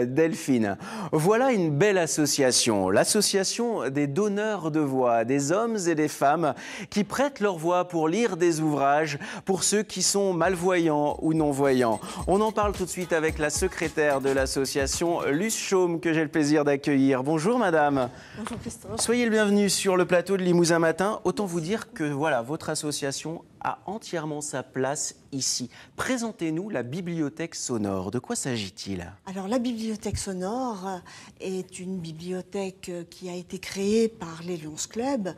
Delphine. Voilà une belle association, l'association des donneurs de voix, des hommes et des femmes qui prêtent leur voix pour lire des ouvrages pour ceux qui sont malvoyants ou non-voyants. On en parle tout de suite avec la secrétaire de l'association, Luce Chaume, que j'ai le plaisir d'accueillir. Bonjour madame. Bonjour Christophe. Soyez le bienvenu sur le plateau de Limousin Matin. Autant vous dire que voilà, votre association a entièrement sa place ici. Présentez-nous la bibliothèque sonore. De quoi s'agit-il? Alors la bibliothèque sonore est une bibliothèque qui a été créée par les Lions Club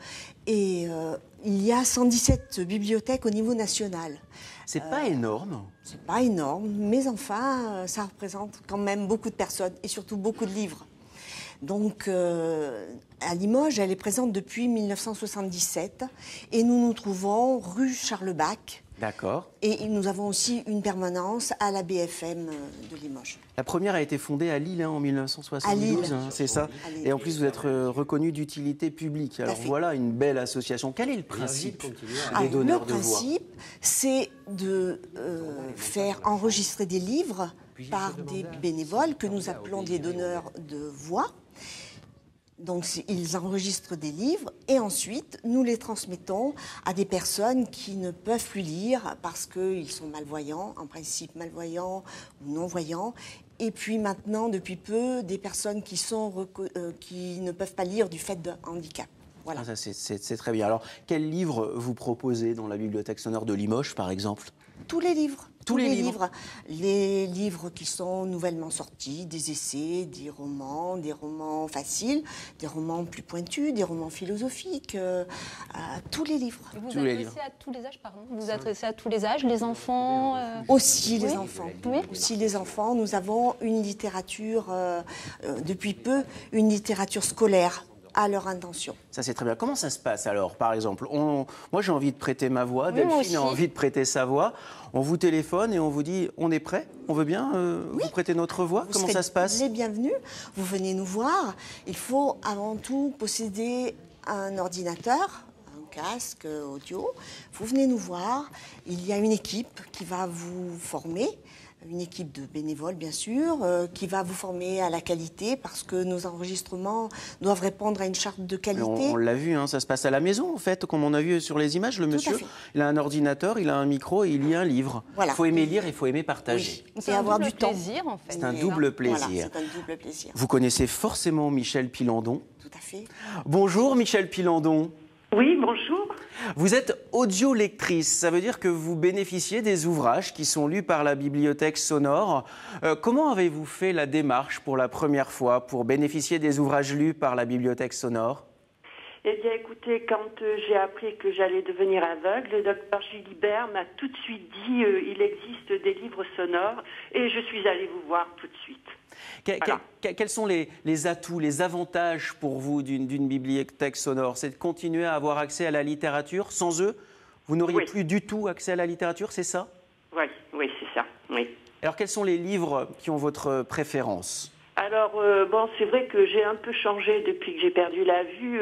et il y a 117 bibliothèques au niveau national. C'est pas énorme. C'est pas énorme, mais enfin ça représente quand même beaucoup de personnes et surtout beaucoup de livres. Donc, à Limoges, elle est présente depuis 1977 et nous nous trouvons rue Charles Bach. D'accord. Et nous avons aussi une permanence à la BFM de Limoges. La première a été fondée à Lille en 1972, à Lille. C'est ça. Et en plus, vous êtes reconnu d'utilité publique. Alors voilà une belle association. Quel est le principe des donneurs de voix? Le principe, c'est de faire enregistrer des livres par des bénévoles que nous appelons des donneurs de voix. Donc, ils enregistrent des livres et ensuite, nous les transmettons à des personnes qui ne peuvent plus lire parce qu'ils sont malvoyants, en principe malvoyants ou non-voyants. Et puis maintenant, depuis peu, des personnes qui ne peuvent pas lire du fait de handicap. Voilà. Ah, c'est très bien. Alors, quels livres vous proposez dans la bibliothèque sonore de Limoges, par exemple? Tous les livres. Tous les livres. Les livres qui sont nouvellement sortis, des essais, des romans faciles, des romans plus pointus, des romans philosophiques, tous les livres. Et vous adressez à tous les âges, pardon. Vous adressez à tous les âges, les enfants Aussi les oui. enfants. Oui. Aussi les enfants. Nous avons une littérature, depuis peu, une littérature scolaire à leur intention. Ça, c'est très bien. Comment ça se passe alors? Par exemple, moi j'ai envie de prêter ma voix, Delphine a envie de prêter sa voix. On vous téléphone et on vous dit on est prêt? On veut bien vous prêter notre voix? Comment ça se passe? Vous serez les bienvenus. Vous venez nous voir. Il faut avant tout posséder un ordinateur, un casque audio. Vous venez nous voir. Il y a une équipe qui va vous former. Une équipe de bénévoles, bien sûr, qui va vous former à la qualité parce que nos enregistrements doivent répondre à une charte de qualité. On l'a vu, hein, ça se passe à la maison, en fait, comme on a vu sur les images. Le monsieur, il a un ordinateur, il a un micro et il lit un livre. Voilà. Il faut aimer lire et il faut aimer partager. Oui. Et avoir du temps. Plaisir, en fait. C'est un double plaisir. Voilà, c'est un double plaisir. Vous connaissez forcément Michel Pilandon. Tout à fait. Bonjour Michel Pilandon. Oui, bonjour. Vous êtes audiolectrice, ça veut dire que vous bénéficiez des ouvrages qui sont lus par la bibliothèque sonore. Comment avez-vous fait la démarche pour la première fois pour bénéficier des ouvrages lus par la bibliothèque sonore? Eh bien, écoutez, quand j'ai appris que j'allais devenir aveugle, le docteur Gilibert m'a tout de suite dit il existe des livres sonores et je suis allée vous voir tout de suite. Voilà. Quels sont les atouts, les avantages pour vous d'une bibliothèque sonore? C'est de continuer à avoir accès à la littérature. Sans eux, vous n'auriez plus du tout accès à la littérature, c'est ça? Oui, c'est ça, oui. Alors, quels sont les livres qui ont votre préférence? Alors, c'est vrai que j'ai un peu changé depuis que j'ai perdu la vue.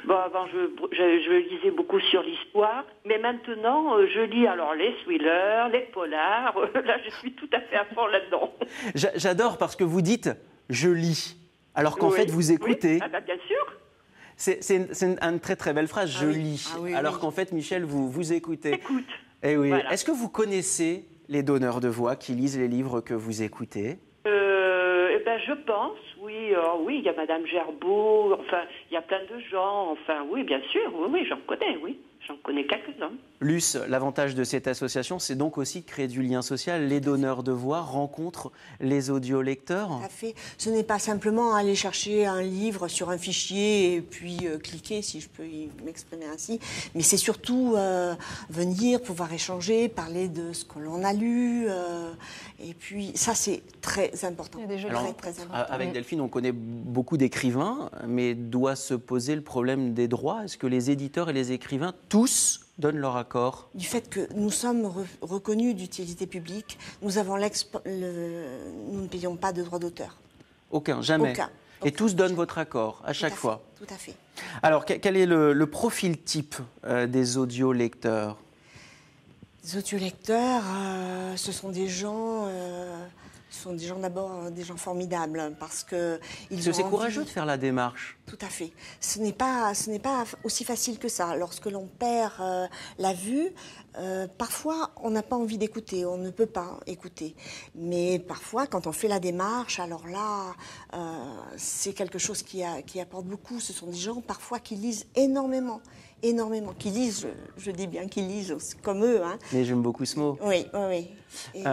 Avant, je lisais beaucoup sur l'histoire, mais maintenant, je lis alors les thrillers, les polars. Là, je suis tout à fait à fond là-dedans. J'adore parce que vous dites « je lis », alors qu'en fait, vous écoutez. Oui. Ah, bien sûr. C'est une très très belle phrase, « je lis », alors qu'en fait, Michel, vous écoutez. Écoute. Eh oui. Voilà. Est-ce que vous connaissez les donneurs de voix qui lisent les livres que vous écoutez? Je pense, oui. Oui, il y a Madame Gerbeau, enfin, il y a plein de gens. Enfin, oui, bien sûr, oui, j'en connais, oui. J'en connais quelques-uns. Luce, l'avantage de cette association, c'est donc aussi de créer du lien social. Les donneurs de voix rencontrent les audiolecteurs. Tout à fait. Ce n'est pas simplement aller chercher un livre sur un fichier et puis cliquer, si je peux m'exprimer ainsi, mais c'est surtout venir, pouvoir échanger, parler de ce que l'on a lu. Et puis, ça, c'est très important. Très important. Avec Delphine, on connaît beaucoup d'écrivains, mais doit se poser le problème des droits. Est-ce que les éditeurs et les écrivains, tous, donnent leur accord? Du fait que nous sommes reconnus d'utilité publique, nous ne payons pas de droits d'auteur. Aucun, jamais. Aucun. Et tous donnent votre accord à chaque fois. Tout à fait. Alors, quel est le profil type des audiolecteurs? Les audiolecteurs, ce sont des gens Ce sont des gens d'abord, des gens formidables, parce que C'est courageux de faire la démarche. Tout à fait. Ce n'est pas aussi facile que ça. Lorsque l'on perd la vue, parfois on n'a pas envie d'écouter, on ne peut pas écouter. Mais parfois, quand on fait la démarche, alors là, c'est quelque chose qui apporte beaucoup. Ce sont des gens parfois qui lisent énormément, qui lisent, je dis bien qu'ils lisent comme eux. Hein. Mais j'aime beaucoup ce mot. Oui. Et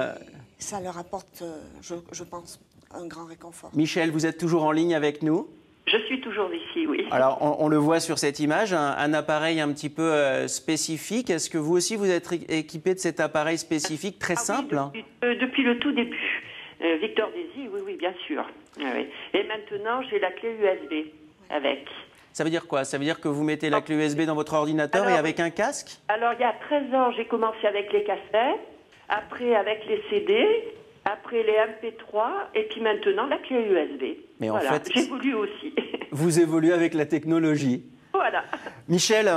ça leur apporte, je pense, un grand réconfort. Michel, vous êtes toujours en ligne avec nous ? Je suis toujours ici, oui. Alors, on le voit sur cette image, un appareil un petit peu spécifique. Est-ce que vous aussi, vous êtes équipé de cet appareil spécifique très simple? Oui, depuis le tout début. Victor Daisy, oui, bien sûr. Oui. Et maintenant, j'ai la clé USB avec. Ça veut dire quoi? Ça veut dire que vous mettez la clé USB dans votre ordinateur et avec un casque? Alors, il y a 13 ans, j'ai commencé avec les cassettes, après avec les CD, après les MP3, et puis maintenant la clé USB. Mais en fait, j'évolue aussi. Vous évoluez avec la technologie. Voilà. Michel,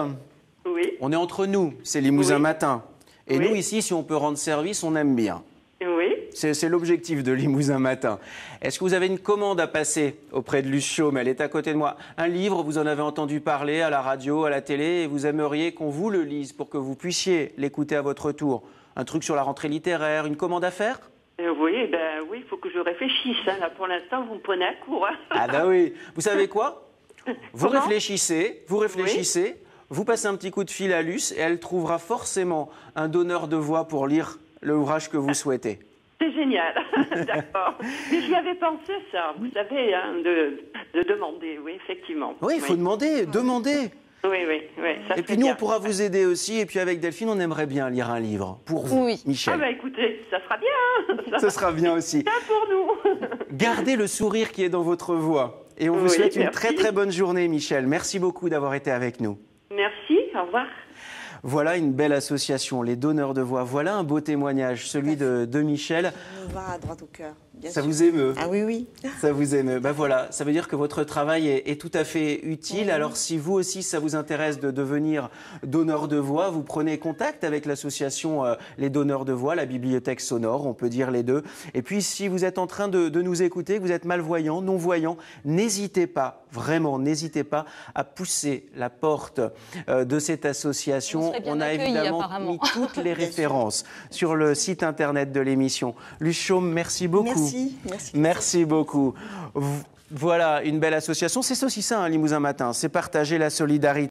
oui. On est entre nous, c'est Limousin Matin. Et oui. Nous, ici, si on peut rendre service, on aime bien. Oui. C'est l'objectif de Limousin Matin. Est-ce que vous avez une commande à passer auprès de Luce Chaume? Elle est à côté de moi. Un livre, vous en avez entendu parler à la radio, à la télé, et vous aimeriez qu'on vous le lise pour que vous puissiez l'écouter à votre tour. Un truc sur la rentrée littéraire, une commande à faire? Oui, il faut que je réfléchisse. Hein. Là, pour l'instant, vous me prenez à court. Hein. Ah ben oui. Vous savez quoi? Vous réfléchissez, oui. vous passez un petit coup de fil à Luce et elle trouvera forcément un donneur de voix pour lire l'ouvrage que vous souhaitez. C'est génial, d'accord. Mais j'y avais pensé ça, vous savez, hein, de demander, oui, effectivement. Oui, il faut demander. Oui, ça et puis nous, on pourra vous aider aussi. Et puis avec Delphine, on aimerait bien lire un livre pour vous, Michel. Ah bah écoutez, ça sera bien. Ça sera bien aussi. Bien pour nous. Gardez le sourire qui est dans votre voix. Et on vous souhaite une très très bonne journée, Michel. Merci beaucoup d'avoir été avec nous. Merci, au revoir. Voilà une belle association, les donneurs de voix. Voilà un beau témoignage, celui de Michel. Ça nous va droit au cœur. Ça vous émeut? Ah oui. Ça vous émeut. Ben voilà, ça veut dire que votre travail est tout à fait utile. Alors si vous aussi, ça vous intéresse de devenir donneur de voix, vous prenez contact avec l'association Les Donneurs de Voix, la bibliothèque sonore, on peut dire les deux. Et puis si vous êtes en train de nous écouter, que vous êtes malvoyant, non-voyant, n'hésitez pas, vraiment, n'hésitez pas à pousser la porte de cette association. On a évidemment mis toutes les références sur le site internet de l'émission. Luce Chaume, merci beaucoup. Merci beaucoup. Voilà, une belle association. C'est aussi ça, Limousin Matin, c'est partager la solidarité.